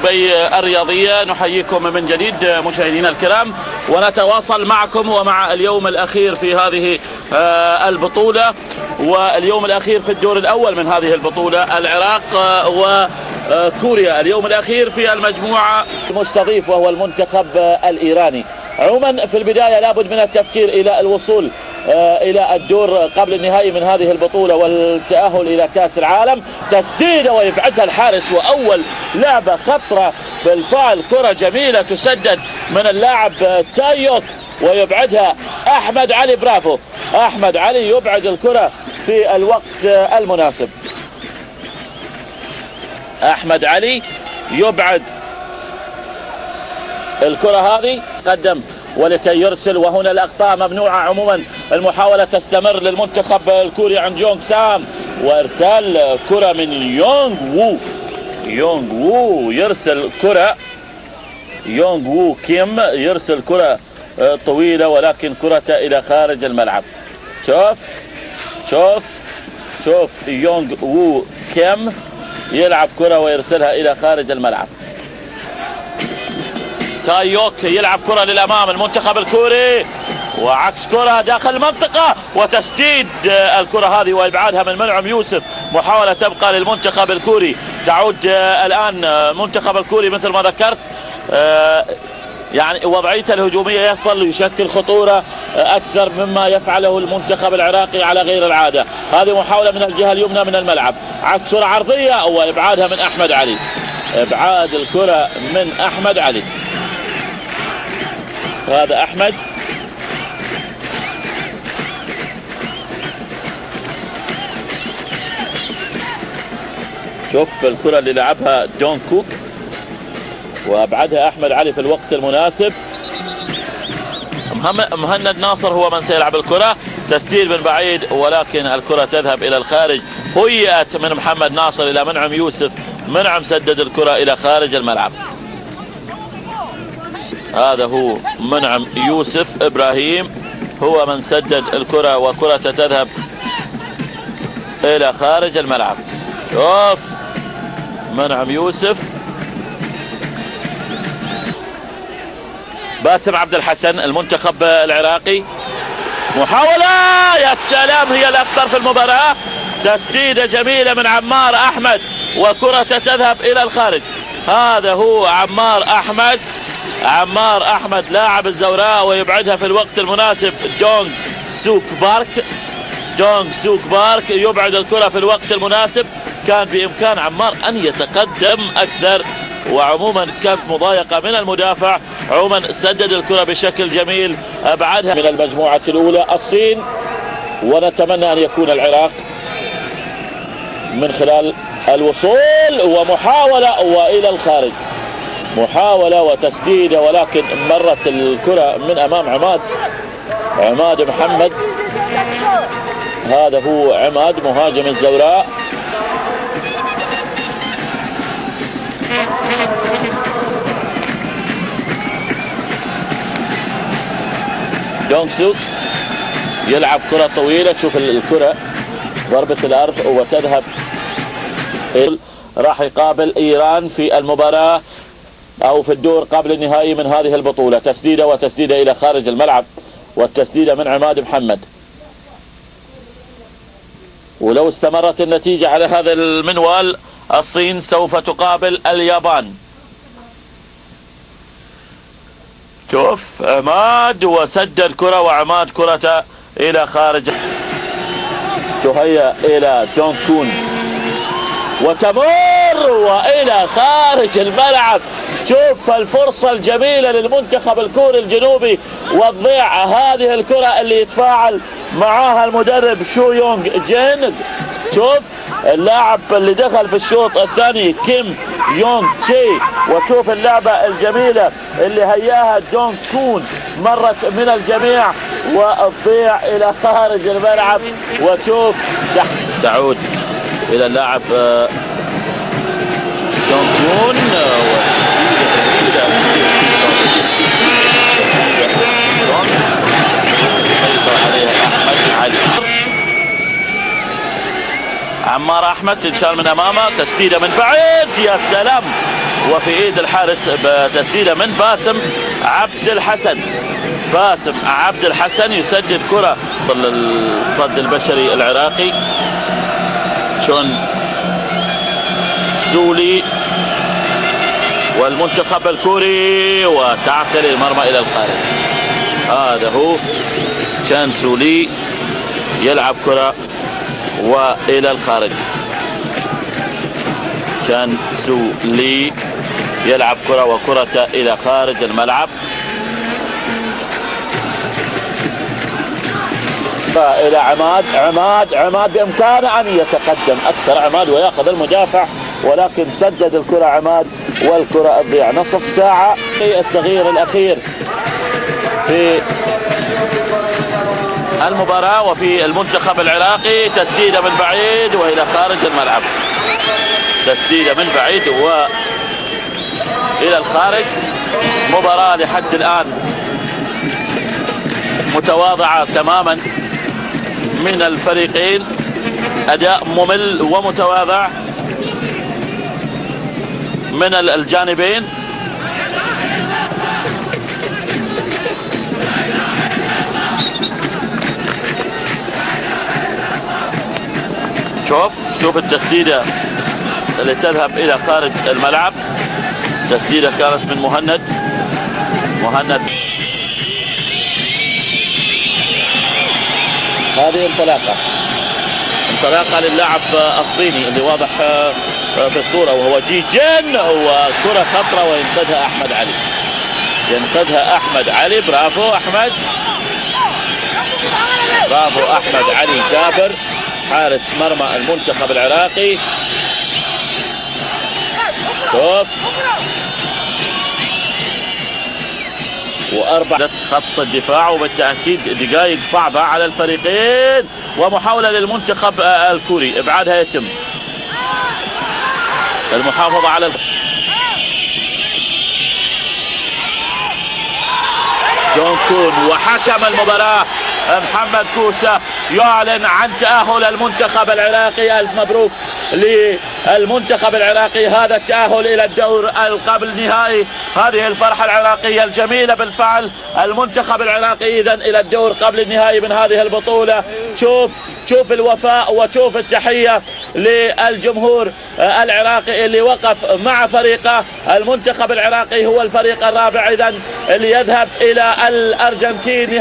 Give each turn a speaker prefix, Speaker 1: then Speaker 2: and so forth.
Speaker 1: دبي الرياضية. نحييكم من جديد مشاهدينا الكرام، ونتواصل معكم ومع اليوم الأخير في هذه البطولة، واليوم الأخير في الدور الأول من هذه البطولة. العراق وكوريا اليوم الأخير في المجموعة المستضيف وهو المنتخب الإيراني. عموما في البداية لابد من التفكير إلى الوصول إلى الدور قبل النهائي من هذه البطولة والتأهل إلى كأس العالم. تسديدة ويبعدها الحارس، وأول لعبة خطرة بالفعل، كرة جميلة تسدد من اللاعب تايوك ويبعدها أحمد علي. برافو أحمد علي، يبعد الكرة في الوقت المناسب. أحمد علي يبعد الكرة هذه، قدم ولكي يرسل، وهنا الأخطاء ممنوعة. عموما المحاولة تستمر للمنتخب الكوري عند يونغ سام، وإرسال كرة من يونغ وو يرسل كرة، يونغ وو كيم يرسل كرة طويلة، ولكن كرة إلى خارج الملعب. شوف يونغ وو كيم يلعب كرة ويرسلها إلى خارج الملعب. تايوك يلعب كرة للأمام المنتخب الكوري، وعكس كرة داخل المنطقة، وتسديد الكرة هذه وإبعادها من منعم يوسف. محاولة تبقى للمنتخب الكوري. تعود الآن المنتخب الكوري مثل ما ذكرت، يعني وضعيته الهجومية يصل يشكل خطورة أكثر مما يفعله المنتخب العراقي على غير العادة. هذه محاولة من الجهة اليمنى من الملعب، عكس كرة عرضية وإبعادها من أحمد علي. إبعاد الكرة من أحمد علي. هذا أحمد، شوف الكرة اللي لعبها جون كوك وأبعدها أحمد علي في الوقت المناسب. مهند ناصر هو من سيلعب الكرة، تسديد من بعيد ولكن الكرة تذهب إلى الخارج. هيئت من محمد ناصر إلى منعم يوسف، منعم سدد الكرة إلى خارج الملعب. هذا هو منعم يوسف إبراهيم، هو من سدد الكرة، وكرة تذهب إلى خارج الملعب. شوف منعم يوسف. باسم عبد الحسن المنتخب العراقي، محاولة يا سلام، هي الأكثر في المباراة. تسديدة جميلة من عمار أحمد، وكرة تذهب إلى الخارج. هذا هو عمار أحمد لاعب الزوراء، ويبعدها في الوقت المناسب جونغ سوك بارك يبعد الكرة في الوقت المناسب. كان بإمكان عمار أن يتقدم أكثر، وعموما كانت مضايقة من المدافع. عموما سدد الكرة بشكل جميل، أبعدها من المجموعة الأولى الصين، ونتمنى أن يكون العراق من خلال الوصول ومحاولة وإلى الخارج. محاولة وتسديدة، ولكن مرت الكرة من أمام عماد محمد. هذا هو عماد مهاجم الزوراء. جونغ سوك يلعب كرة طويلة، تشوف الكرة ضربة الأرض وتذهب. راح يقابل إيران في المباراة أو في الدور قبل النهائي من هذه البطولة. تسديدة وتسديدة إلى خارج الملعب، والتسديدة من عماد محمد. ولو استمرت النتيجة على هذا المنوال، الصين سوف تقابل اليابان. شوف عماد وسدد كرة، وعماد كرة إلى خارج، تهيأ إلى جون كون وتمر وإلى خارج الملعب. شوف الفرصة الجميلة للمنتخب الكوري الجنوبي، وتضيع هذه الكرة اللي يتفاعل معاها المدرب شو يونغ جين. شوف اللاعب اللي دخل في الشوط الثاني كيم يونغ تشي، وشوف اللعبة الجميلة اللي هياها جون كون، مرت من الجميع وتضيع إلى خارج الملعب. وشوف تعود إلى اللاعب جون كون، عمار أحمد تنشال من أمامه، تسديدة من بعيد، يا سلام وفي ايد الحارس بتسديده من باسم عبد الحسن. باسم عبد الحسن يسدد كرة الصد البشري العراقي. شون زولي والمنتخب الكوري وتعتري المرمى الى الخارج. هذا هو شان سولي يلعب كرة والى الخارج. شان سولي يلعب كرة وكرة الى خارج الملعب. الى عماد بامكانه ان يتقدم اكثر عماد وياخذ المدافع، ولكن سدد الكرة عماد والكرة تضيع. نصف ساعة في التغيير الاخير في المباراة وفي المنتخب العراقي. تسديدة من بعيد والى خارج الملعب. تسديدة من بعيد والى الخارج. مباراة لحد الان متواضعة تماما من الفريقين. اداء ممل ومتواضع من الجانبين. شوف التسديدة اللي تذهب الى خارج الملعب. تسديدة كانت من مهند. هذه انطلاقة للاعب الصيني اللي واضح في الصورة وهو جي جن، وكرة خطرة وينقذها احمد علي. برافو احمد علي جابر حارس مرمى المنتخب العراقي. شوف وأربعة خط الدفاع، وبالتأكيد دقائق صعبة على الفريقين. ومحاولة للمنتخب الكوري ابعادها يتم. المحافظة على جون كون. وحكم المباراة محمد كوسة يعلن عن تأهل المنتخب العراقي. ألف مبروك للمنتخب العراقي هذا التأهل إلى الدور قبل النهائي. هذه الفرحة العراقية الجميلة بالفعل. المنتخب العراقي إذن إلى الدور قبل النهائي من هذه البطولة. شوف الوفاء وشوف التحية للجمهور العراقي اللي وقف مع فريقه. المنتخب العراقي هو الفريق الرابع إذن اللي يذهب إلى الأرجنتين.